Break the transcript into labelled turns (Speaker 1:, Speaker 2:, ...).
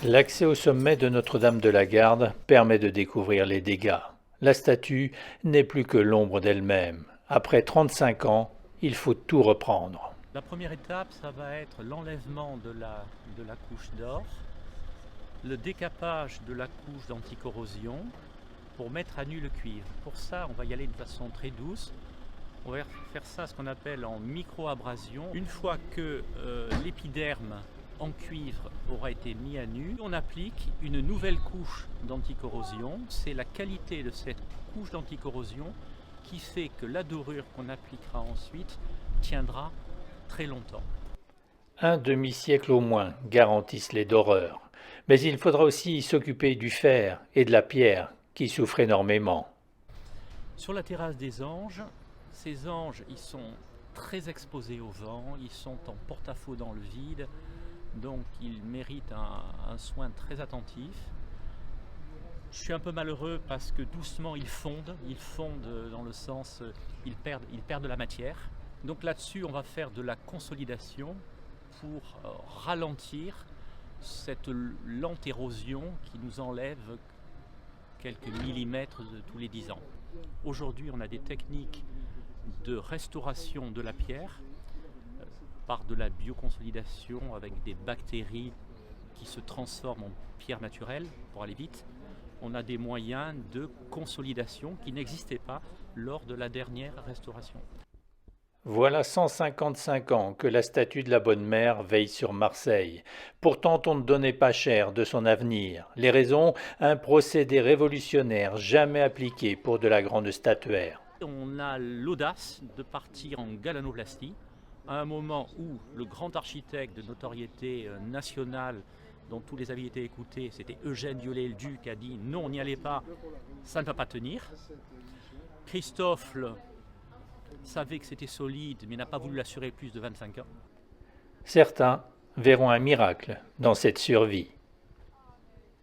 Speaker 1: L'accès au sommet de Notre-Dame-de-la-Garde permet de découvrir les dégâts. La statue n'est plus que l'ombre d'elle-même. Après 35 ans, il faut tout reprendre.
Speaker 2: La première étape, ça va être l'enlèvement de la couche d'or, le décapage de la couche d'anticorrosion pour mettre à nu le cuivre. Pour ça, on va y aller de façon très douce. On va faire ça ce qu'on appelle en micro-abrasion. Une fois que l'épiderme en cuivre aura été mis à nu, on applique une nouvelle couche d'anticorrosion. C'est la qualité de cette couche d'anticorrosion qui fait que la dorure qu'on appliquera ensuite tiendra très longtemps.
Speaker 1: Un demi-siècle au moins garantissent les doreurs. Mais il faudra aussi s'occuper du fer et de la pierre qui souffrent énormément.
Speaker 2: Sur la terrasse des anges, ces anges, ils sont très exposés au vent, ils sont en porte-à-faux dans le vide, donc ils méritent un soin très attentif. Je suis un peu malheureux parce que doucement ils fondent dans le sens, ils perdent de la matière. Donc là-dessus, on va faire de la consolidation pour ralentir cette lente érosion qui nous enlève quelques millimètres tous les 10 ans. Aujourd'hui, on a des techniques de restauration de la pierre par de la bioconsolidation avec des bactéries qui se transforment en pierre naturelle pour aller vite. On a des moyens de consolidation qui n'existaient pas lors de la dernière restauration.
Speaker 1: Voilà 155 ans que la statue de la Bonne Mère veille sur Marseille. Pourtant, on ne donnait pas cher de son avenir. Les raisons, un procédé révolutionnaire jamais appliqué pour de la grande statuaire.
Speaker 2: On a l'audace de partir en galanoplastie à un moment où le grand architecte de notoriété nationale dont tous les avis étaient écoutés, c'était Eugène Viollet-le-Duc, qui a dit non, n'y allez pas, ça ne va pas tenir. Christophe savait que c'était solide, mais n'a pas voulu l'assurer plus de 25 ans.
Speaker 1: Certains verront un miracle dans cette survie.